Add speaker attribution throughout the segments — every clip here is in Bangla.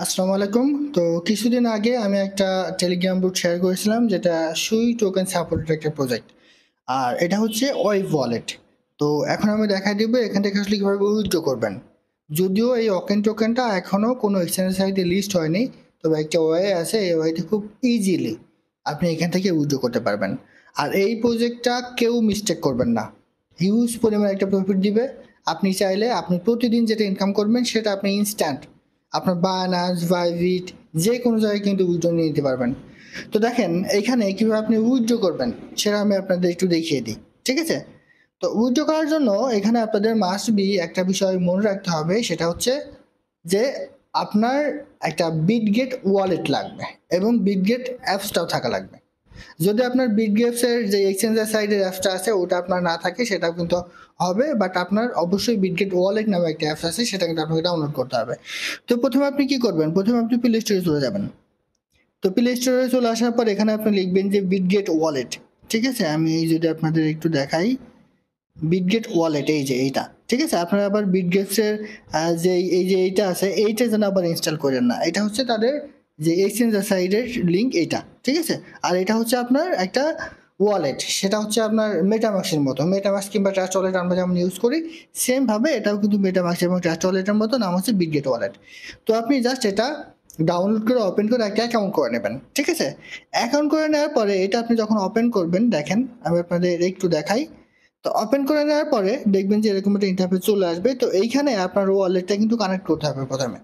Speaker 1: আসসালামু আলাইকুম। তো কিছুদিন আগে আমি একটা টেলিগ্রাম গ্রুপ শেয়ার করেছিলাম যেটা সুই টোকেন সাপোর্টেড একটা প্রজেক্ট। আর এটা হচ্ছে ওয়েভ ওয়ালেট। তো এখন আমি দেখাই দিব এখান থেকে আসলে কিভাবে উইথড্র করবেন। যদিও এই অকেন টোকেনটা এখনো কোনো এক্সচেঞ্জ সাইটে লিস্ট হয়নি, তবে একটা ওয়ে আছে, এই ওয়েতে খুব ইজিলি আপনি এখান থেকে উইথড্র করতে পারবেন। আর এই প্রজেক্টটা কেউ মিস্টেক করবেন না, হিউজ পরিমাণে একটা প্রফিট দিবে। আপনি চাইলে আপনি প্রতিদিন যেটা ইনকাম করবেন সেটা আপনি ইনস্ট্যান্ট আপনার বায়ানান্স বাইবিট যে কোনো জায়গায় কিন্তু উইথড্র নিয়ে নিতে পারবেন। তো দেখেন এখানে কিভাবে আপনি উইথড্র করবেন সেটা আমি আপনাদের একটু দেখিয়ে দিই, ঠিক আছে? তো উইথড্র করার জন্য এখানে আপনাদের মাস্ট বি একটা বিষয় মনে রাখতে হবে, সেটা হচ্ছে যে আপনার একটা বিটগেট ওয়ালেট লাগবে এবং বিটগেট অ্যাপসটাও থাকা লাগবে। যদি আপনার বিটগেটসের যে এক্সচেঞ্জের সাইডের অ্যাপসটা আছে ওটা আপনার না থাকে সেটাও কিন্তু হবে, বাট আপনার অবশ্যই বিটগেট ওয়ালেট নামে একটা অ্যাপস আছে, সেটা কিন্তু আপনাকে ডাউনলোড করতে হবে। তো প্রথমে আপনি কি করবেন, প্রথমে আপনি প্লে স্টোরে চলে যাবেন। তো প্লে স্টোরে চলে আসার পর এখানে আপনি লিখবেন যে বিটগেট ওয়ালেট, ঠিক আছে? আমি এই যদি আপনাদের একটু দেখাই, বিটগেট ওয়ালেট এই যে এইটা, ঠিক আছে? আপনারা আবার বিটগেটসের যে এই যে এইটা আছে এইটা যেন আবার ইনস্টল করেন না, এটা হচ্ছে তাদের যে এক্সচেঞ্জার সাইডের লিঙ্ক এইটা, ঠিক আছে? আর এটা হচ্ছে আপনার একটা ওয়ালেট, সেটা হচ্ছে আপনার মেটামাক্সের মতো, মেটামাক্স কিংবা ট্রাস্ট ওয়ালেট আমরা যেমন ইউজ করি সেমভাবে এটাও কিন্তু মেটামাক্স এবং ট্রাস্ট ওয়ালেটের মতো, নাম হচ্ছে বিটগেট ওয়ালেট। তো আপনি জাস্ট এটা ডাউনলোড করে ওপেন করে একটা অ্যাকাউন্ট করে নেবেন, ঠিক আছে? অ্যাকাউন্ট করে নেওয়ার পরে এটা আপনি যখন ওপেন করবেন, দেখেন আমি আপনাদের একটু দেখাই। তো ওপেন করে নেওয়ার পরে দেখবেন যে এরকম একটা ইন্টারফেস চলে আসবে। তো এইখানে আপনার ওয়ালেটটা কিন্তু কানেক্ট করতে হবে প্রথমে,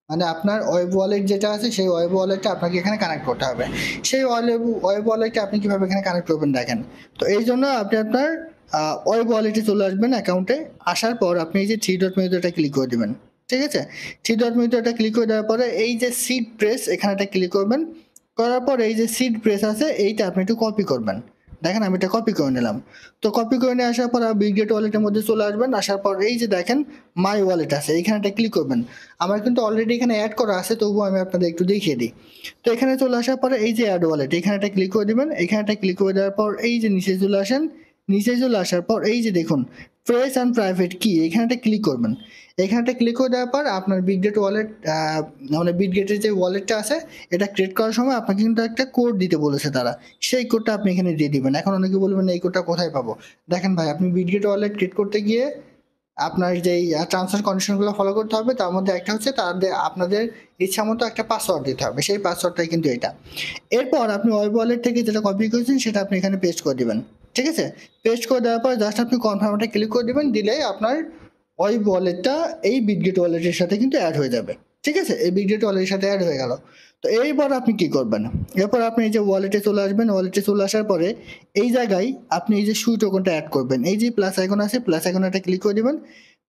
Speaker 1: মানে আপনার ওয়েব ওয়ালেট যেটা আছে সেই ওয়েব ওয়ালেটটা আপনাকে এখানে কানেক্ট করতে হবে। সেই ওয়েব ওয়ালেটটা আপনি কিভাবে এখানে কানেক্ট করবেন দেখেন। তো এই জন্য আপনি আপনার ওয়েব ওয়ালেটে চলে আসবেন, অ্যাকাউন্টে আসার পর আপনি এই যে থ্রি ডট মেনুটা ক্লিক করে দেবেন, ঠিক আছে? থ্রি ডট মেনুটা ক্লিক করে দেওয়ার পরে এই যে সিড প্রেস এখানেটা ক্লিক করবেন। করার পর এই যে সিড প্রেস আছে এইটা আপনি একটু কপি করবেন। দেখেন আমি এটা কপি করে নিলাম। তো কপি করে নিয়ে আসার পর বিগগেট ওয়ালেটের মধ্যে চলে আসবেন। আসার পর এই যে দেখেন মাই ওয়ালেট আছে, এইখানেটা ক্লিক করবেন। আমার কিন্তু অলরেডি এখানে অ্যাড করা আছে, তবুও আমি আপনাদের একটু দেখিয়ে দিই। তো এখানে চলে আসার পরে এই যে অ্যাড ওয়ালেট এখানেটা ক্লিক করে দিবেন। এখানেটা ক্লিক করে দেওয়ার পর এই যে নিচে চলে আসেন। নিচে চলে আসার পর এই যে দেখুন প্রেস অ্যান্ড প্রাইভেট কি, এখানেটা ক্লিক করবেন। এখানেটা ক্লিক করে দেওয়ার পর আপনার বিগগেট ওয়ালেট মানে বিগগেটের যে ওয়ালেটটা আছে এটা ক্রিয়েট করার সময় আপনাকে কিন্তু একটা কোড দিতে বলেছে তারা, সেই কোডটা আপনি এখানে দিয়ে দিবেন। এখন অনেকে বলবেন এই কোডটা কোথায় পাবো? দেখেন ভাই, আপনি বিটগেট ওয়ালেট ক্রিয়েট করতে গিয়ে আপনার যেই টার্মস অ্যান্ড কন্ডিশনগুলো ফলো করতে হবে, তার মধ্যে একটা হচ্ছে তাদের আপনাদের ইচ্ছা মতো একটা পাসওয়ার্ড দিতে হবে, সেই পাসওয়ার্ডটাই কিন্তু এটা। এরপর আপনি ওয়েব ওয়ালেট থেকে যেটা কপি করেছেন সেটা আপনি এখানে পেস্ট করে দিবেন, ঠিক আছে? পেস্ট করে দেওয়ার পর জাস্ট আপনি কনফার্মটা ক্লিক করে দিবেন, দিলেই আপনার ওয়েব ওয়ালেটটা এই বিটগেট ওয়ালেটের সাথে কিন্তু অ্যাড হয়ে যাবে, ঠিক আছে? এই বিটগেট ওয়ালেটের সাথে অ্যাড হয়ে গেল। তো এইবার আপনি কি করবেন, এরপর আপনি এই যে ওয়ালেটে চলে আসবেন। ওয়ালেটে চলে আসার পরে এই জায়গায় আপনি এই যে সুই টোকনটা অ্যাড করবেন। এই যে প্লাস আইকন আছে, প্লাস আইকন একটা ক্লিক করে দিবেন।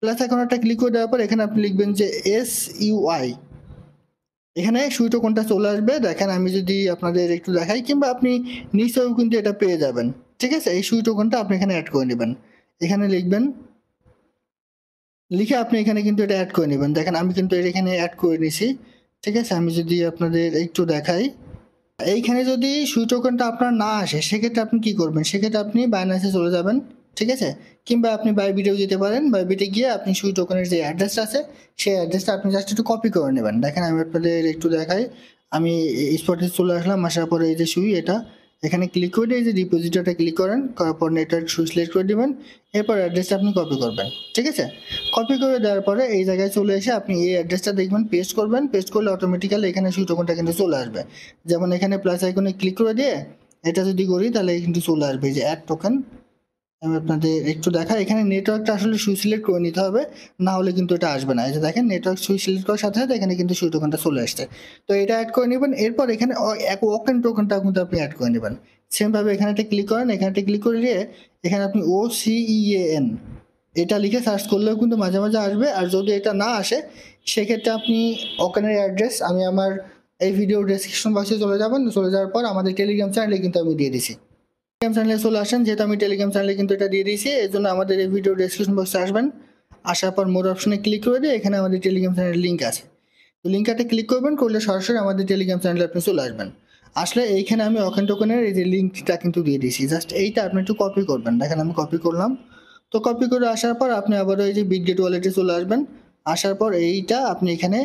Speaker 1: প্লাস আইকনটা ক্লিক করে দেওয়ার পর এখানে আপনি লিখবেন যে SUI, এখানে সুই টোকনটা চলে আসবে। দেখেন আমি যদি আপনাদের একটু দেখাই, কিংবা আপনি নিচেও কিন্তু এটা পেয়ে যাবেন, ঠিক আছে? এই সুই টোকনটা আপনি এখানে অ্যাড করে নেবেন। এখানে লিখবেন, লিখে আপনি এখানে কিন্তু এটা অ্যাড করে নেবেন। দেখেন আমি কিন্তু এটা এখানে অ্যাড করে নিছি, ঠিক আছে? আমি যদি আপনাদের একটু দেখাই, এইখানে যদি সুই টোকেনটা আপনার না আসে সেক্ষেত্রে আপনি কি করবেন, সেক্ষেত্রে আপনি বাইন্যান্সে চলে যাবেন, ঠিক আছে? কিংবা আপনি বাইবিটেও যেতে পারেন। বাইবিটে গিয়ে আপনি সুই টোকেনের যে অ্যাড্রেসটা আছে সেই অ্যাড্রেসটা আপনি জাস্ট একটু কপি করে নেবেন। দেখেন আমি আপনাদের একটু দেখাই, আমি স্পটে চলে আসলাম। আসার পরে এই যে সুই এটা এখানে ক্লিক করে এই যে ডিপোজিটরটা ক্লিক করেন, করার পর নেটওয়ার্ক সুই সিলেক্ট করে দিবেন। এরপর অ্যাড্রেসটা আপনি কপি করবেন, ঠিক আছে? কপি করে দেওয়ার পরে এই জায়গায় চলে এসে আপনি এই অ্যাড্রেসটা দেখবেন পেস্ট করবেন। পেস্ট করলে অটোমেটিক্যালি এখানে সুই টোকেনটা কিন্তু চলে আসবে। যেমন এখানে প্লাস আইকনে ক্লিক করে দিয়ে এটা যদি করি তাহলে কিন্তু চলে আসবে যে অ্যাড টোকেন। আমি আপনাদের একটু দেখাই, এখানে নেটওয়ার্কটা আসলে সুই সিলেক্ট করে নিতে হবে, না হলে কিন্তু এটা আসবে না। এই যে দেখেন নেটওয়ার্ক সুই সিলেক্ট করার সাথে সাথে এখানে কিন্তু সুই টোকেনটা চলে আসছে। তো এটা অ্যাড করে নেবেন। এরপর এখানে এক ওকেন টোকেনটা কিন্তু আপনি অ্যাড করে নেবেন। সেমভাবে এখানে একটা ক্লিক করেন, এখানে একটা ক্লিক করে দিয়ে এখানে আপনি OCEAN এটা লিখে সার্চ করলেও কিন্তু মাঝে মাঝে আসবে। আর যদি এটা না আসে সেক্ষেত্রে আপনি ওকেনের অ্যাড্রেস আমি আমার এই ভিডিও ডেসক্রিপশন বক্সে চলে যাবেন। চলে যাওয়ার পর আমাদের টেলিগ্রাম চ্যানেলে কিন্তু আমি দিয়ে দিছি। টেলিগ্রাম চ্যানেলে চলে আসেন, যেহেতু আমি টেলিগ্রাম চ্যানেলে কিন্তু এটা দিয়ে দিয়েছি, এই জন্য আমাদের এই ভিডিও ডেসক্রিপশন বক্সে আসবেন। আসার পর মোর অপশনে ক্লিক করে দিয়ে এখানে আমাদের টেলিগ্রাম চ্যানেলের লিঙ্ক আছে। তো লিঙ্কটাতে ক্লিক করবেন, করলে সরাসরি আমাদের টেলিগ্রাম চ্যানেলে আপনি চলে আসবেন। আসলে এইখানে আমি অকেন টোকেনের এই যে লিঙ্কটা কিন্তু দিয়ে দিয়েছি, জাস্ট এইটা আপনি একটু কপি করবেন। দেখেন আমি কপি করলাম। তো কপি করে আসার পর আপনি আবারও এই যে বিটগেট ওয়ালেটে চলে আসবেন। আসার পর এইটা আপনি এখানে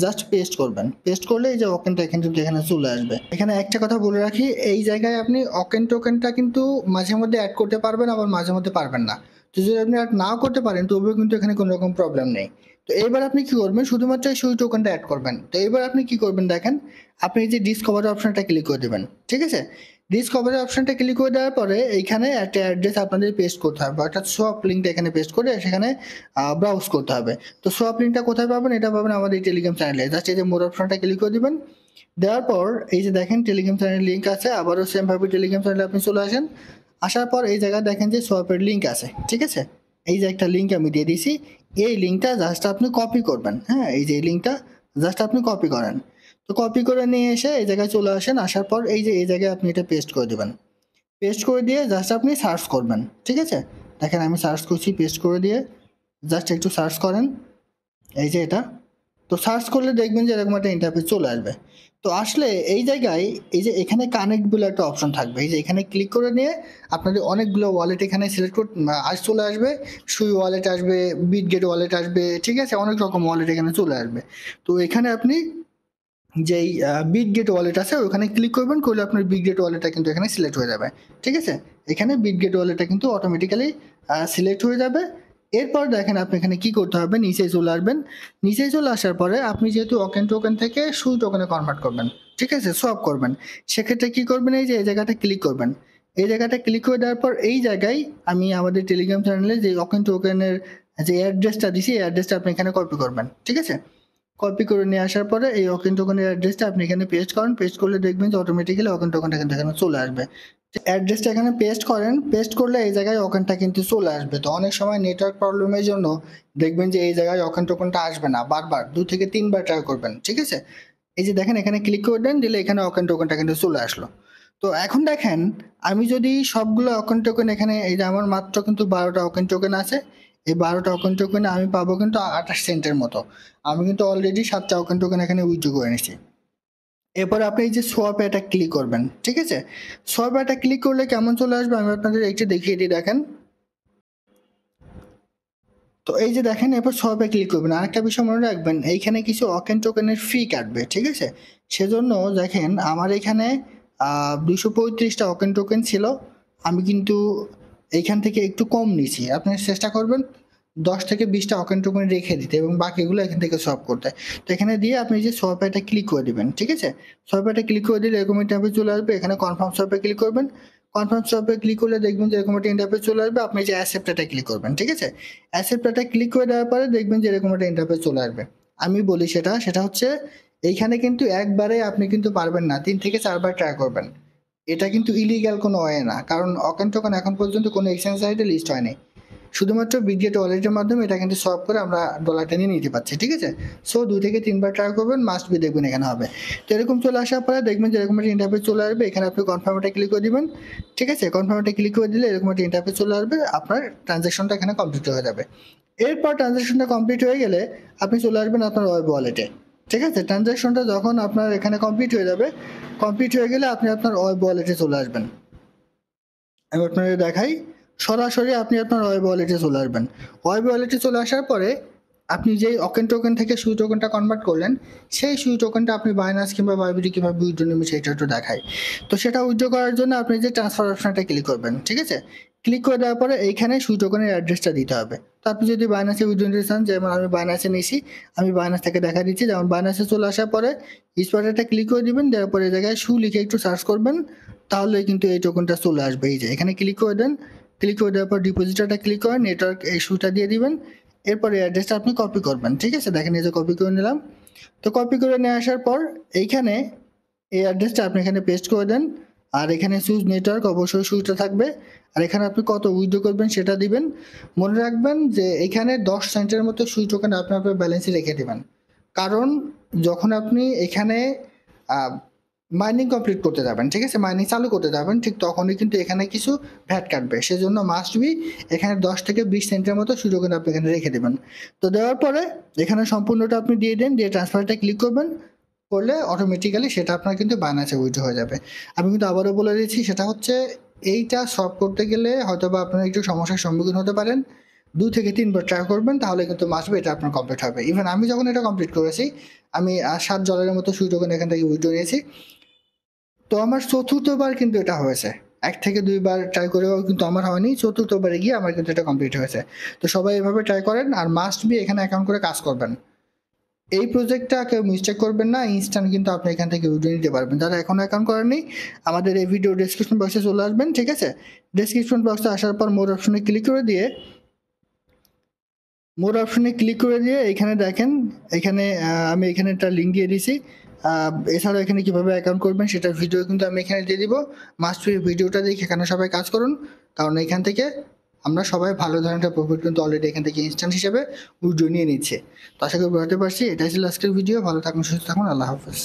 Speaker 1: জাস্ট পেস্ট করবেন। পেস্ট করলে এই যে ওকেনটা কিন্তু এখানে চলে আসবে। এখানে একটা কথা বলে রাখি, এই জায়গায় আপনি ওকেন টোকেনটা কিন্তু মাঝে মধ্যে অ্যাড করতে পারবেন, আবার মাঝে মধ্যে পারবেন না। তো যদি আপনি অ্যাড নাও করতে পারেন তবুও কিন্তু এখানে কোনো রকম প্রবলেম নেই। তো এবার আপনি কি করবেন, শুধুমাত্র এই সুই টোকেনটা অ্যাড করবেন। তো এবার আপনি কি করবেন দেখেন, আপনি এই যে ডিসকভার অপশনটা ক্লিক করে দেবেন, ঠিক আছে। ডিসকভারি অপশনটা ক্লিক করে দেওয়ার পরে এইখানে একটা অ্যাড্রেস আপনাদের পেস্ট করতে হবে, অর্থাৎ সোয়াপ লিঙ্কটা এখানে পেস্ট করে সেখানে ব্রাউজ করতে হবে। তো সোয়াপ লিঙ্কটা কোথায় পাবেন, এটা পাবেন আমাদের টেলিগ্রাম চ্যানেলে। জাস্ট এই যে মোর অপশনটা ক্লিক করে দিবেন। দেওয়ার পর এই যে দেখেন টেলিগ্রাম চ্যানেলের লিঙ্ক আছে, আবারও সেম ভাবে টেলিগ্রাম চ্যানেলে আপনি চলে আসেন। আসার পর এই জায়গায় দেখেন যে সোয়াপের লিঙ্ক আছে, ঠিক আছে। এই যে একটা লিঙ্ক আমি দিয়ে দিয়েছি, এই লিঙ্কটা জাস্ট আপনি কপি করবেন। হ্যাঁ, এই যে এই লিঙ্কটা জাস্ট আপনি কপি করেন। তো কপি করে নিয়ে এসে এই জায়গায় চলে আসেন। আসার পর এই যে এই জায়গায় আপনি এটা পেস্ট করে দেবেন। পেস্ট করে দিয়ে জাস্ট আপনি সার্চ করবেন, ঠিক আছে। দেখেন আমি সার্চ করছি, পেস্ট করে দিয়ে জাস্ট একটু সার্চ করেন, এই যে এটা। তো সার্চ করলে দেখবেন যে এরকম একটা ইন্টারফেস চলে আসবে। তো আসলে এই জায়গায় এই যে এখানে কানেক্ট বলে একটা অপশন থাকবে, এই যে এখানে ক্লিক করে নিয়ে আপনাদের অনেকগুলো ওয়ালেট এখানে সিলেক্ট করতে চলে আসবে। সুই ওয়ালেট আসবে, বিটগেট ওয়ালেট আসবে, ঠিক আছে, অনেক রকম ওয়ালেট এখানে চলে আসবে। তো এখানে আপনি যেই বিটগেট ওয়ালেট আছে ওখানে ক্লিক করবেন, করলে আপনার বিটগেট ওয়ালেটটা কিন্তু এখানে সিলেক্ট হয়ে যাবে, ঠিক আছে। এখানে বিটগেট ওয়ালেটটা কিন্তু অটোমেটিক্যালি সিলেক্ট হয়ে যাবে। এরপর দেখেন আপনি এখানে কি করতে হবে, নিচে চলে আসবেন। নিচে চলে আসার পরে আপনি যেহেতু ওকেন টোকেন থেকে সুই টোকেনে কনভার্ট করবেন, ঠিক আছে, সোয়াপ করবেন, সেক্ষেত্রে কি করবেন, এই যে এই জায়গাটা ক্লিক করবেন। এই জায়গাটা ক্লিক করে দেওয়ার পর এই জায়গায় আমি আমাদের টেলিগ্রাম চ্যানেলে যে ওকেন টোকেনের যে অ্যাড্রেসটা দিছি, এই অ্যাড্রেসটা আপনি এখানে কপি করবেন, ঠিক আছে। কপি করে নিয়ে আসার পরে এই ওকেন টোকেনের অ্যাড্রেসটা আপনি এখানে পেস্ট করেন। পেস্ট করলে দেখবেন যে অটোমেটিক্যালি ওকেন টোকেনটা কিন্তু এখানে চলে আসবে। অ্যাড্রেসটা এখানে পেস্ট করেন, পেস্ট করলে এই জায়গায় ওকেনটা কিন্তু চলে আসবে। তো অনেক সময় নেটওয়ার্ক প্রবলেমের জন্য দেখবেন যে এই জায়গায় ওকেন টোকেনটা আসবে না, বারবার 2 থেকে 3বার ট্রাই করবেন, ঠিক আছে। এই যে দেখেন এখানে ক্লিক করে দেন, দিলে এখানে ওকেন টোকেনটা কিন্তু চলে আসলো। তো এখন দেখেন আমি যদি সবগুলো ওকেন টোকেন এখানে, এই যে আমার মাত্র কিন্তু 12টা ওকেন টোকেন আছে, এই 12টা ওকেন টোকেনে আমি পাবো কিন্তু 28 সেন্টের মতো। আমি কিন্তু অলরেডি 7টা ওকেন টোকেন এখানে উইথড্র করে নিয়েছি। এরপর আপনি এই যে সোয়াপে এটা ক্লিক করবেন, ঠিক আছে। সোয়াপে এটা ক্লিক করলে কেমন চলে আসবে আমি আপনাদের একটু দেখিয়ে দিই, দেখেন। তো এই যে দেখেন এরপর সোয়াপে ক্লিক করবেন। আরেকটা বিষয় মনে রাখবেন, এইখানে কিছু ওকেন টোকেনের ফি কাটবে, ঠিক আছে। সেজন্য দেখেন আমার এখানে 235টা ওকেন টোকেন ছিল, আমি কিন্তু এইখান থেকে একটু কম নিয়েছি। আপনি চেষ্টা করবেন 10 থেকে 20টা ওকেন টোকেন রেখে দিতে এবং বাকিগুলো এখান থেকে সোয়াপ করতে। তো এখানে দিয়ে আপনি যে সোয়াপে এটা ক্লিক করে দিবেন, ঠিক আছে। সোয়াপে এটা ক্লিক করে দিলে এরকম ইন্টারফেস চলে আসবে। এখানে কনফার্ম সোয়াপে ক্লিক করবেন। কনফার্ম সোয়াপে ক্লিক করলে দেখবেন যে এরকম একটা ইন্টারফেস চলে আসবে। আপনি যে অ্যাকসেপ্টটা ক্লিক করবেন, ঠিক আছে। অ্যাকসেপ্টটা ক্লিক করে দেওয়ার পরে দেখবেন যে এরকম একটা ইন্টারফেস চলে আসবে। আমি বলি সেটা হচ্ছে এইখানে কিন্তু একবারে আপনি কিন্তু পারবেন না, 3 থেকে 4বার ট্রাই করবেন। এটা কিন্তু ইলিগাল কোনো ওয়ে না, কারণ ওকেন টোকেন এখন পর্যন্ত কোনো এক্সচেঞ্জ সাইটে লিস্ট হয়নি। শুধুমাত্র বিটগেট ওয়ালেটের মাধ্যমে এটা কিন্তু সলভ করে আমরা ডলারটা নিয়ে নিতে পারছি, ঠিক আছে। সো 2 থেকে 3বার ট্রাই করবেন, মাস্ট বি দেখবেন এখানে হবে। তো এরকম চলে আসার পরে দেখবেন যে এরকম একটা ইন্টারফেস চলে আসবে। এখানে আপনি কনফার্মটা ক্লিক করে দিবেন, ঠিক আছে। কনফার্মটা ক্লিক করে দিলে এরকম একটা ইন্টারফেস চলে আসবে, আপনার ট্রানজ্যাকশনটা এখানে কমপ্লিট হয়ে যাবে। এরপর ট্রানজ্যাকশনটা কমপ্লিট হয়ে গেলে আপনি চলে আসবেন আপনার ওয়েব ওয়ালেটে, ঠিক আছে। ট্রানজ্যাকশনটা যখন আপনার এখানে কমপ্লিট হয়ে যাবে, কমপ্লিট হয়ে গেলে আপনি আপনার ওয়েব ওয়ালেটে চলে আসবেন। আমি আপনাদের দেখাই, সরাসরি আপনি আপনার ওয়েব ওয়ালেটে চলে আসবেন। ওয়েব ওয়ালেটে চলে আসার পরে আপনি যেই ওকেন টোকেন থেকে সুই টোকেনটা কনভার্ট করলেন, সেই সুই টোকেনটা আপনি বাইনান্স কিংবা বাইবিটি কীভাবে উইথড্র নেবেন সেটা একটু দেখাই। তো সেটা উইথড্র করার জন্য আপনি যে ট্রান্সফার অপশনটা ক্লিক করবেন, ঠিক আছে। ক্লিক করে দেওয়ার পরে এইখানে সুই টোকেনের অ্যাড্রেসটা দিতে হবে। তো আপনি যদি বাইনান্সে উইথড্র নিতে চান, যেমন আমি বাইনান্সে নিয়েছি, আমি বাইনান্স থেকে দেখা দিচ্ছি। যেমন বাইনান্সে চলে আসার পরে স্পটেটা ক্লিক করে দিবেন, দেওয়ার পরে এই জায়গায় সু লিখে একটু সার্চ করবেন, তাহলে কিন্তু এই টোকেনটা চলে আসবে। এই যে এখানে ক্লিক করে দেন, ক্লিক করে দেওয়ার পর ডিপোজিটারটা ক্লিক করেন, নেটওয়ার্ক এই সুটা দিয়ে দিবেন। এরপরে অ্যাড্রেসটা আপনি কপি করবেন, ঠিক আছে। দেখেন এই যে কপি করে নিলাম। তো কপি করে নিয়ে আসার পর এইখানে এই অ্যাড্রেসটা আপনি এখানে পেস্ট করে দেন। আর এখানে সুইচ নেটওয়ার্ক অবশ্যই সুইচটা থাকবে। আর এখানে আপনি কত উইথড্র করবেন সেটা দিবেন। মনে রাখবেন যে এখানে 10 সেন্টের মতো সুইচ টোকেন আপনি আপনার ব্যালেন্সে রেখে দিবেন, কারণ যখন আপনি এখানে মাইনিং কমপ্লিট করতে যাবেন, ঠিক আছে, মাইনিং চালু করতে যাবেন, ঠিক তখনই কিন্তু এখানে কিছু ভ্যাট কাটবে। সেজন্য মাস্ট বি এখানে 10 থেকে 20 সেন্টের মতো সুযোগ কিন্তু আপনি এখানে রেখে দেবেন। তো দেওয়ার পরে এখানে সম্পূর্ণটা আপনি দিয়ে দেন, দিয়ে ট্রান্সফারটা ক্লিক করবেন, করলে অটোমেটিক্যালি সেটা আপনার কিন্তু বাইনান্সে উইথড্র হয়ে যাবে। আমি কিন্তু আবারও বলে দিচ্ছি, সেটা হচ্ছে এইটা সলভ করতে গেলে হয়তো বা আপনারা একটু সমস্যার সম্মুখীন হতে পারেন। 2 থেকে 3 বার ট্রাই করবেন, তাহলে কিন্তু মাসবে এটা আপনার কমপ্লিট হবে। ইভেন আমি যখন এটা কমপ্লিট করেছি, আমি $7 মতো সুই টোকেন এখান থেকে উইথড্র নিয়েছি। তো আমার চতুর্থবার কিন্তু এটা হয়েছে। 1 থেকে 2 বার ট্রাই করেও কিন্তু আমার হয়নি, চতুর্থবারে গিয়ে আমার কিন্তু এটা কমপ্লিট হয়েছে। তো সবাই এভাবে ট্রাই করেন, আর মাস্ট বি এখানে অ্যাকাউন্ট করে কাজ করবেন। এই প্রজেক্টটা কেউ মিস্টেক করবেন না, ইনস্ট্যান্ট কিন্তু আপনি এখান থেকে উইথড্র নিতে পারবেন। যারা এখনো অ্যাকাউন্ট করেননি, আমাদের এই ভিডিও ডেসক্রিপশন বক্সে চলে আসবেন, ঠিক আছে? ডেসক্রিপশন বক্সে আসার পর মোর অপশনে ক্লিক করে দিয়ে এখানে দেখেন, এখানে আমি এখানে একটা লিঙ্ক দিয়ে দিছি। এছাড়াও এখানে কিভাবে অ্যাকাউন্ট করবেন সেটার ভিডিও কিন্তু আমি এখানে দিয়ে দিব। মাস্ট বি ভিডিওটা দেখে এখানে সবাই কাজ করুন, কারণ এখান থেকে আমরা সবাই ভালো ধরনের প্রফিট কিন্তু অলরেডি এখান থেকে ইনস্ট্যান্ট হিসেবে উইথড্র নিয়ে নিচ্ছে। তো আশা করি বুঝতে পারছি। এটাই ছিল আজকের ভিডিও। ভালো থাকুন, সুস্থ থাকুন, আল্লাহ হাফেজ।